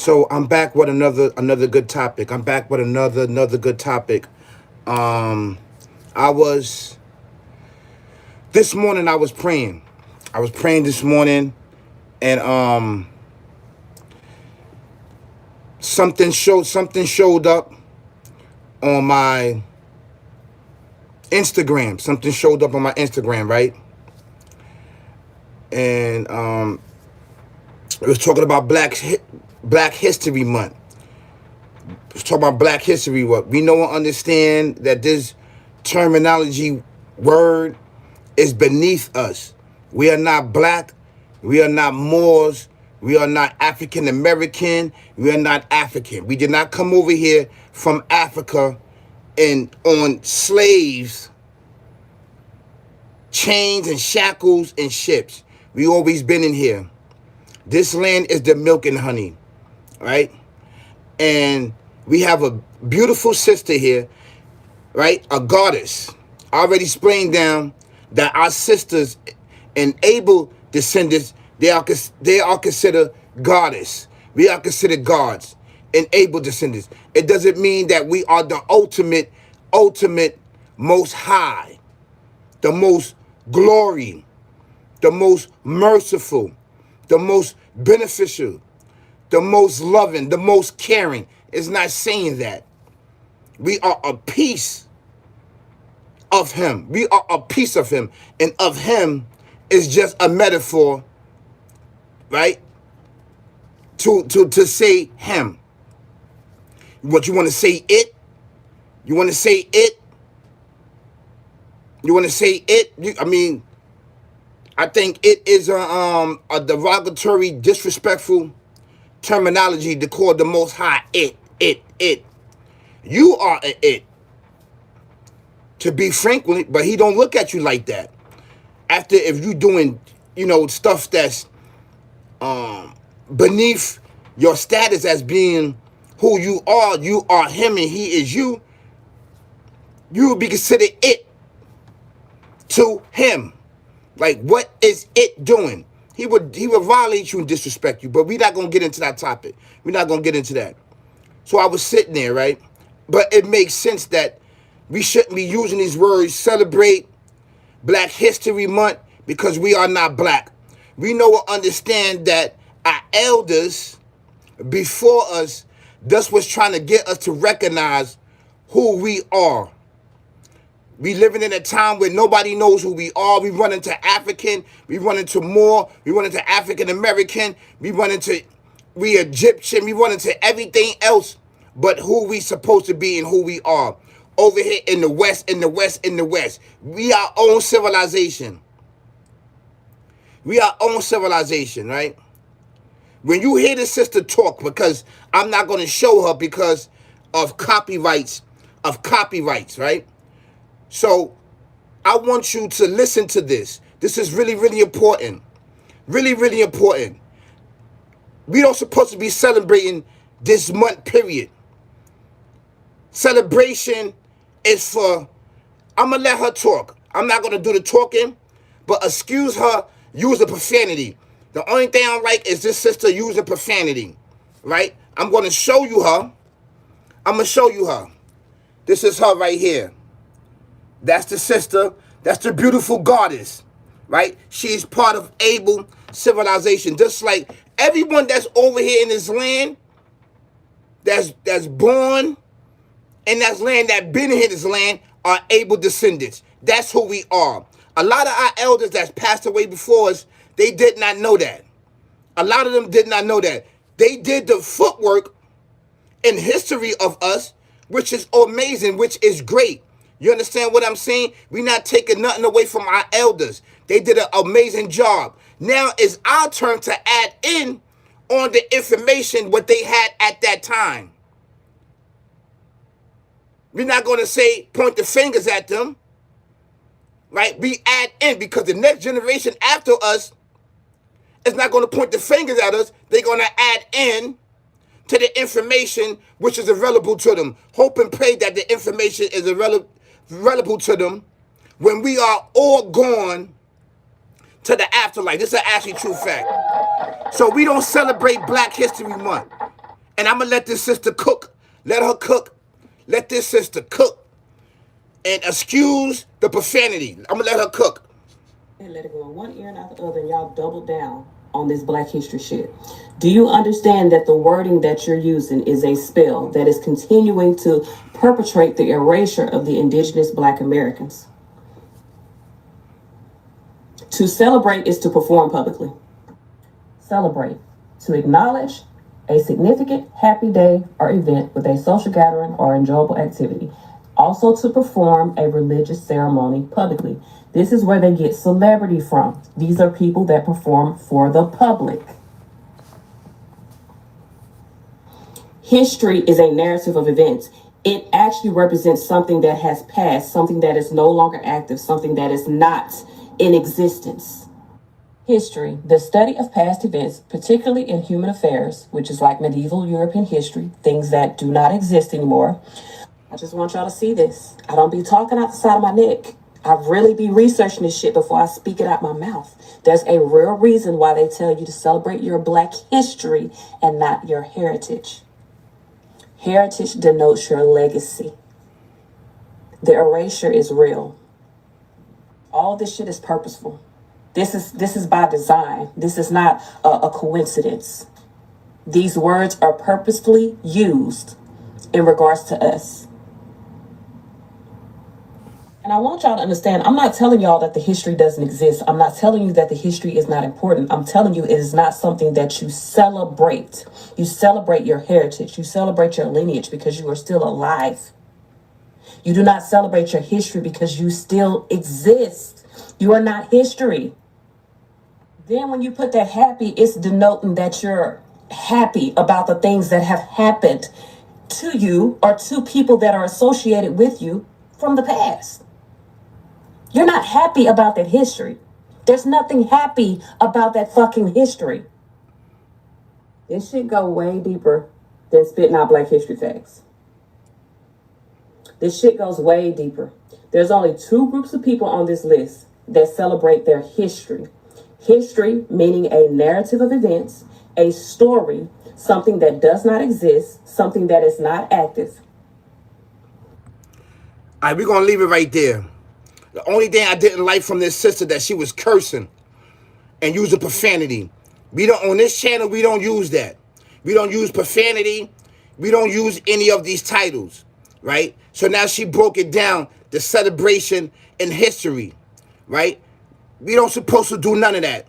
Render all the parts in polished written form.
So I'm back with another good topic. I'm back with another good topic. Um, I was this morning. I was praying. I was praying this morning, and something showed up on my Instagram. Something showed up on my Instagram, right? And it was talking about Black History Month. It was talking about Black History. What we know and understand that this terminology word is beneath us. We are not black. We are not Moors. We are not African American. We are not African. We did not come over here from Africa and on slaves, chains and shackles and ships. We always been in here. This land is the milk and honey, right? And we have a beautiful sister here, right? A goddess. I already explained down that our sisters and ABEL descendants, they are considered goddess. We are considered gods and ABEL descendants. It doesn't mean that we are the ultimate, most high, the most glory, the most merciful, the most beneficial, the most loving, the most caring. It's not saying that. We are a piece of him. We are a piece of him. And of him is just a metaphor, right? To say him. What you want to say it? You want to say it? You want to say it? I think it is a derogatory, disrespectful terminology to call the Most High it. You are an it. To be frank with it, but he don't look at you like that. After if you doing, stuff that's beneath your status as being who you are him and he is you, you will be considered it to him. Like, what is it doing? He would violate you and disrespect you, but we're not gonna get into that topic. We're not gonna get into that. So I was sitting there, right? But it makes sense that we shouldn't be using these words, celebrate Black History Month, because we are not black. We know and understand that our elders before us, thus was trying to get us to recognize who we are. We living in a time where nobody knows who we are. We run into African, we run into Moor, we run into African American, we Egyptian, we run into everything else but who we supposed to be and who we are. Over here in the West, we are own civilization. We are own civilization, right? When you hear the sister talk, because I'm not going to show her because of copyrights, right? So I want you to listen to this. This is really, really important. Really, really important. We don't supposed to be celebrating this month, period. Celebration is for, I'm going to let her talk. I'm not going to do the talking, but excuse her using profanity. The only thing I like is this sister using profanity, right? I'm going to show you her. This is her right here. That's the sister. That's the beautiful goddess, right? She's part of ABEL civilization. Just like everyone that's over here in this land, that's born in that land, that been in this land, are ABEL descendants. That's who we are. A lot of our elders that's passed away before us, they did not know that. A lot of them did not know that. They did the footwork in history of us, which is amazing, which is great. You understand what I'm saying? We're not taking nothing away from our elders. They did an amazing job. Now it's our turn to add in on the information what they had at that time. We're not going to say point the fingers at them, right? We add in, because the next generation after us is not going to point the fingers at us. They're going to add in to the information which is available to them. Hope and pray that the information is available to them when we are all gone to the afterlife. This is an actually true fact. So we don't celebrate Black History Month. And I'm going to let this sister cook. Let her cook. Let this sister cook. And excuse the profanity. I'm going to let her cook. And let it go in one ear and out the other, and y'all double down on this Black history shit. Do you understand that the wording that you're using is a spell that is continuing to perpetrate the erasure of the indigenous Black Americans? To celebrate is to perform publicly. Celebrate. To acknowledge a significant happy day or event with a social gathering or enjoyable activity. Also to perform a religious ceremony publicly. This is where they get celebrity from. These are people that perform for the public. History is a narrative of events. It actually represents something that has passed, something that is no longer active, something that is not in existence. History, the study of past events, particularly in human affairs, which is like medieval European history, things that do not exist anymore. I just want y'all to see this. I don't be talking out the side of my neck. I really be researching this shit before I speak it out my mouth. There's a real reason why they tell you to celebrate your Black history and not your heritage. Heritage denotes your legacy. The erasure is real. All this shit is purposeful. This is by design. This is not a coincidence. These words are purposefully used in regards to us. And I want y'all to understand, I'm not telling y'all that the history doesn't exist. I'm not telling you that the history is not important. I'm telling you it is not something that you celebrate. You celebrate your heritage. You celebrate your lineage because you are still alive. You do not celebrate your history because you still exist. You are not history. Then when you put that happy, it's denoting that you're happy about the things that have happened to you or to people that are associated with you from the past. You're not happy about that history. There's nothing happy about that fucking history. This shit go way deeper than spitting out Black history facts. This shit goes way deeper. There's only two groups of people on this list that celebrate their history. History meaning a narrative of events, a story, something that does not exist, something that is not active. All right, we're going to leave it right there. The only thing I didn't like from this sister that she was cursing and using profanity. We don't, on this channel, we don't use that. We don't use profanity. We don't use any of these titles, right? So now she broke it down, the celebration in history, right? We don't supposed to do none of that.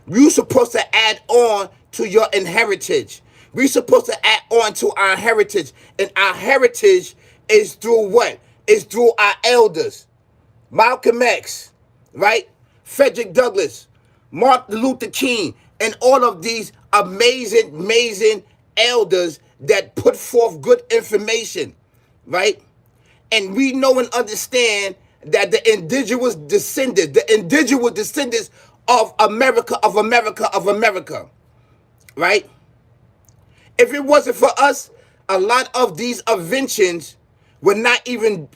We're supposed to add on to your heritage. We're supposed to add on to our heritage. And our heritage is through what? It's through our elders. Malcolm X, right? Frederick Douglass, Martin Luther King, and all of these amazing elders that put forth good information, right? And we know and understand that the indigenous descendants of America, right? If it wasn't for us, a lot of these inventions would not even,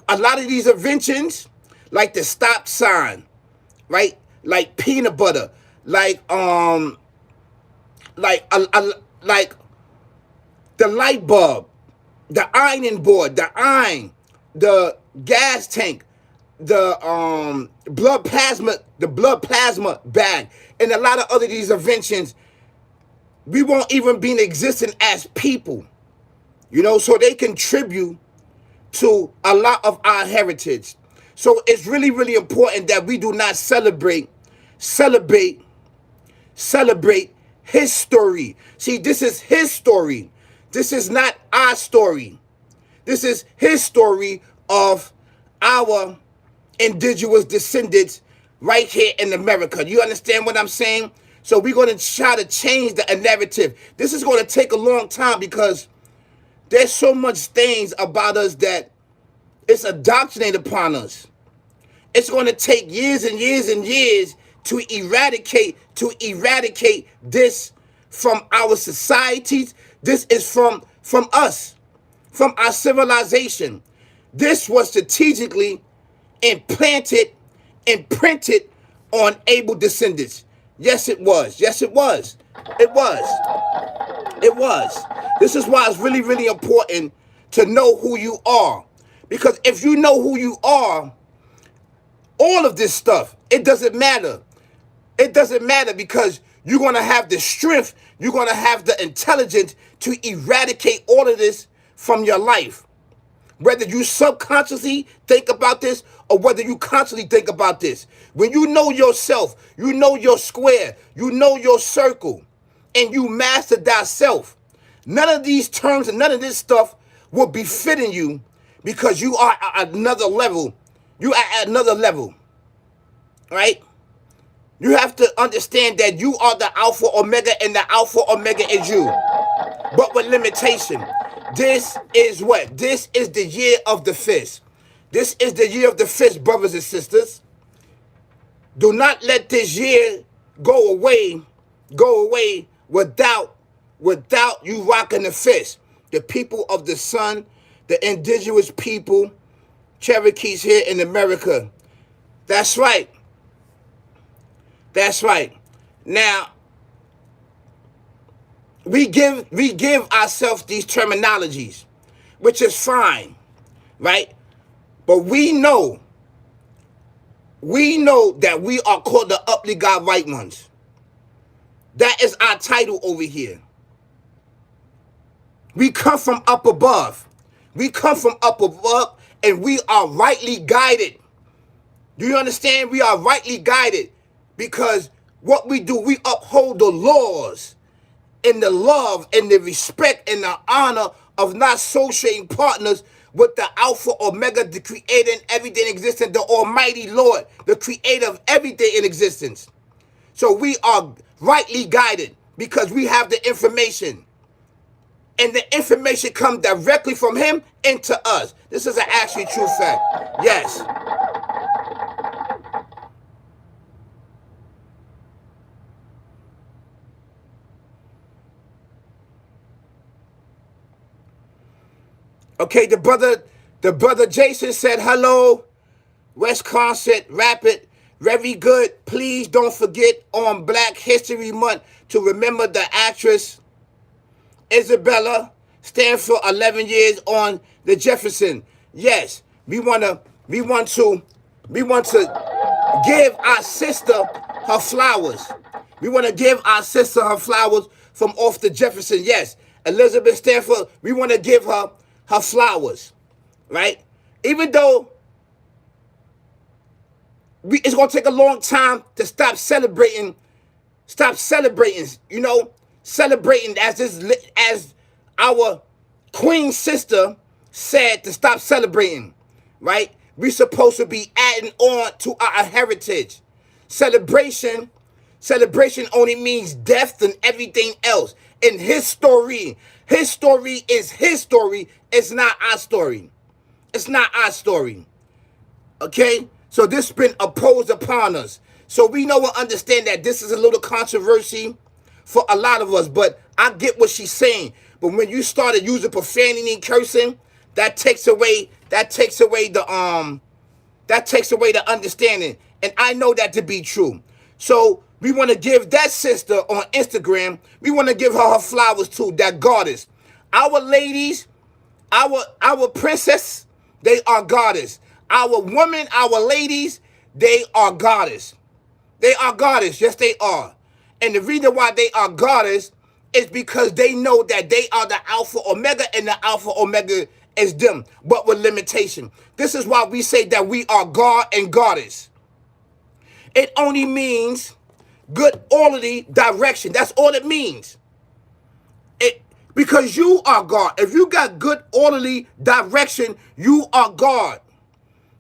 a lot of these inventions, like the stop sign, right? Like peanut butter, like the light bulb, the ironing board, the iron, the gas tank, the blood plasma bag, and a lot of other these inventions, we won't even be in existence as people, you know, so they contribute to a lot of our heritage. So it's really important that we do not celebrate his story. See, this is his story. This is not our story. This is his story of our indigenous descendants right here in America. You understand what I'm saying? So we're going to try to change the narrative. This is going to take a long time because there's so much things about us that it's indoctrinated upon us. It's going to take years and years to eradicate this from our societies. This is from us, from our civilization. This was strategically imprinted on ABEL descendants. Yes, it was. Yes, it was. It was. This is why it's really, really important to know who you are. Because if you know who you are, all of this stuff, it doesn't matter. It doesn't matter because you're going to have the strength, you're going to have the intelligence to eradicate all of this from your life. Whether you subconsciously think about this or whether you consciously think about this. When you know yourself, you know your square, you know your circle, and you master thyself, none of these terms and none of this stuff will be fitting you because you are at another level. You are at another level, right? You have to understand that you are the Alpha Omega and the Alpha Omega is you. But with limitation. This is what? This is the year of the fist. This is the year of the fist, brothers and sisters. Do not let this year go away without you rocking the fist. The people of the sun, the indigenous people, Cherokees here in America. That's right. That's right. Now, we give ourselves these terminologies, which is fine, right? But we know that we are called the uply God right ones. That is our title over here. We come from up above. We come from up above and we are rightly guided. Do you understand? We are rightly guided because what we do, we uphold the laws and the love and the respect and the honor of not associating partners with the Alpha Omega, the creator and everything existent, the Almighty Lord, the creator of everything in existence. So we are rightly guided because we have the information. And the information comes directly from him into us. This is an actually true fact. Yes. Okay, the brother Jason said hello. Wisconsin, Rapid, very good. Please don't forget on Black History Month to remember the actress Isabella stand for 11 years on the Jefferson. Yes, we want to give our sister her flowers. We want to give our sister her flowers from off the Jefferson. Yes, Elizabeth Stanford, we want to give her her flowers, right? Even though it's going to take a long time to stop celebrating, you know, celebrating as our queen sister said to stop celebrating, right? We're supposed to be adding on to our heritage. Celebration only means death and everything else. And his story is his story. It's not our story. It's not our story. Okay? So this has been opposed upon us. So we know and understand that this is a little controversy for a lot of us, but I get what she's saying. But when you started using profanity and cursing, that takes away the understanding. And I know that to be true. So we want to give that sister on Instagram, we want to give her flowers too, that goddess. Our ladies, our princess, they are goddess. Our women, our ladies, they are goddess. They are goddess. Yes, they are. And the reason why they are goddess is because they know that they are the Alpha Omega and the Alpha Omega is them, but with limitation. This is why we say that we are God and goddess. It only means good orderly direction. That's all it means. Because you are God. If you got good orderly direction, you are God.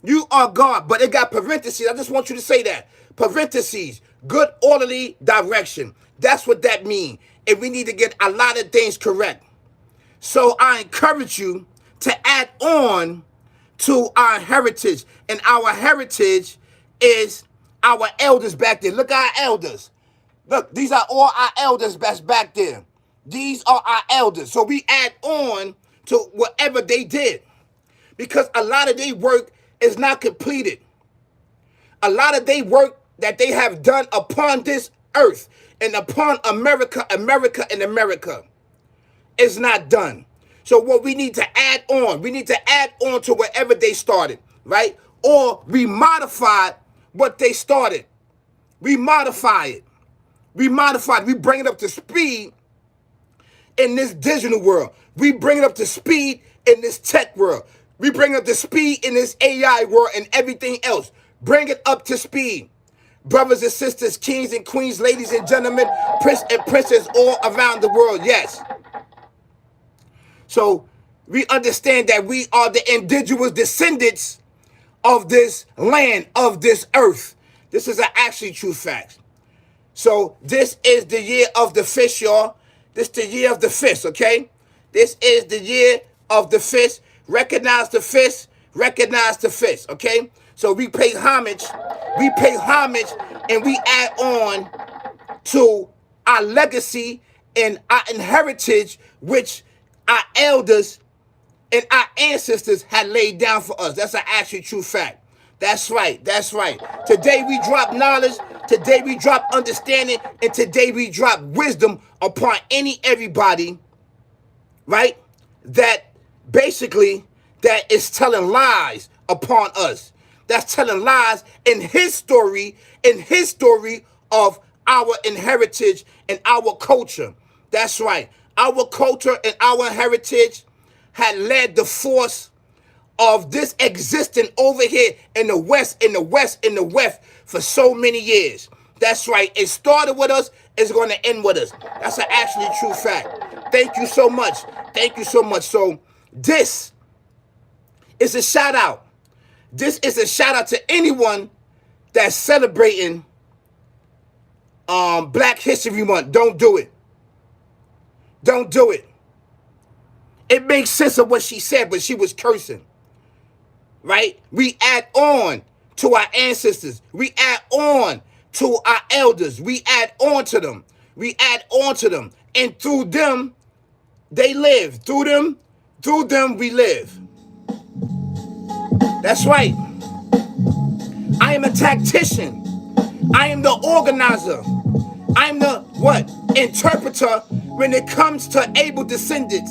You are God. But it got parentheses. I just want you to say that. Parentheses. Good orderly direction. That's what that means. And we need to get a lot of things correct. So I encourage you to add on to our heritage. And our heritage is our elders back there. Look at our elders. Look, these are all our elders that's back there. These are our elders. So we add on to whatever they did. Because a lot of their work is not completed. A lot of their work that they have done upon this earth and upon America. is not done. So what we need to add on, we need to add on to wherever they started, right? Or we modify what they started. We modify it. We modify it. We bring it up to speed in this digital world. We bring it up to speed in this tech world. We bring it up to speed in this AI world and everything else. Bring it up to speed. Brothers and sisters, kings and queens, ladies and gentlemen, prince and princess all around the world, yes. So we understand that we are the indigenous descendants of this land, of this earth. This is an actually true fact. So this is the year of the fish, y'all. This is the year of the fish, okay? This is the year of the fish. Recognize the fish. Recognize the fish, okay? So we pay homage. We pay homage and we add on to our legacy and our heritage, which our elders and our ancestors had laid down for us. That's an actually true fact. That's right. That's right. Today we drop knowledge. Today we drop understanding. And today we drop wisdom upon everybody, right? That basically that is telling lies upon us. That's telling lies in his story of our heritage and our culture. That's right. Our culture and our heritage had led the force of this existing over here in the West for so many years. That's right. It started with us. It's going to end with us. That's an actually true fact. Thank you so much. Thank you so much. So this is a shout out. This is a shout out to anyone that's celebrating Black History Month. Don't do it. Don't do it. It makes sense of what she said, but she was cursing. Right? We add on to our ancestors. We add on to our elders. We add on to them. We add on to them. And through them, they live. Through them, we live. That's right. I am a tactician. I am the organizer. I'm the what? Interpreter when it comes to ABEL descendants.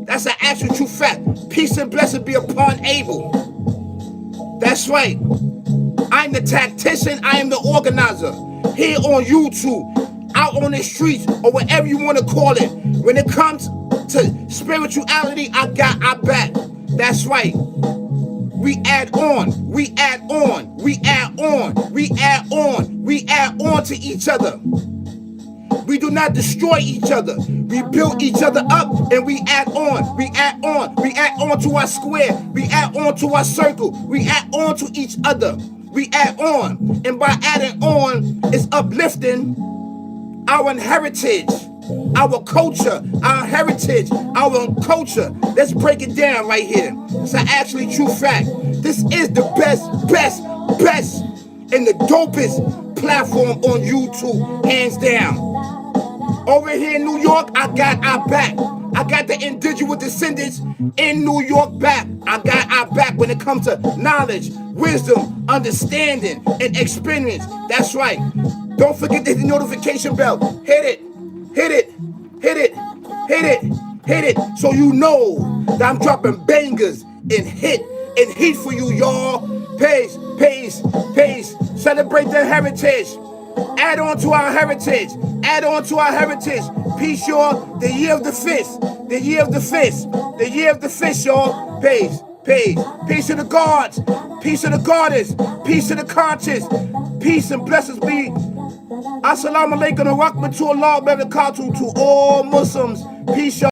That's an actual true fact. Peace and blessing be upon ABEL. That's right. I'm the tactician. I am the organizer. Here on YouTube, out on the streets, or whatever you want to call it. When it comes to spirituality, I got our back. That's right. We add on. We add on. We add on. We add on. We add on to each other. We do not destroy each other. We build each other up and we add on. We add on. We add on to our square. We add on to our circle. We add on to each other. We add on. And by adding on, it's uplifting our heritage, our culture, our heritage, our culture. Let's break it down right here. It's an actually true fact. This is the best, and the dopest platform on YouTube, hands down. Over here in New York, I got our back. I got the indigenous descendants in New York back. I got our back when it comes to knowledge, wisdom, understanding, and experience. That's right. Don't forget to hit the notification bell. Hit it. Hit it. Hit it. Hit it. Hit it. So you know that I'm dropping bangers and heat for you, y'all. Peace. Peace. Peace. Celebrate the heritage. Add on to our heritage. Add on to our heritage. Peace, y'all. The year of the fish. The year of the fish. The year of the fish, y'all. Peace. Peace. Peace to the gods. Peace to the goddess. Peace to the conscious. Peace and blessings be. Assalamu alaikum wa rahmatullahi wa barakatuh to all Muslims. Peace, y'all.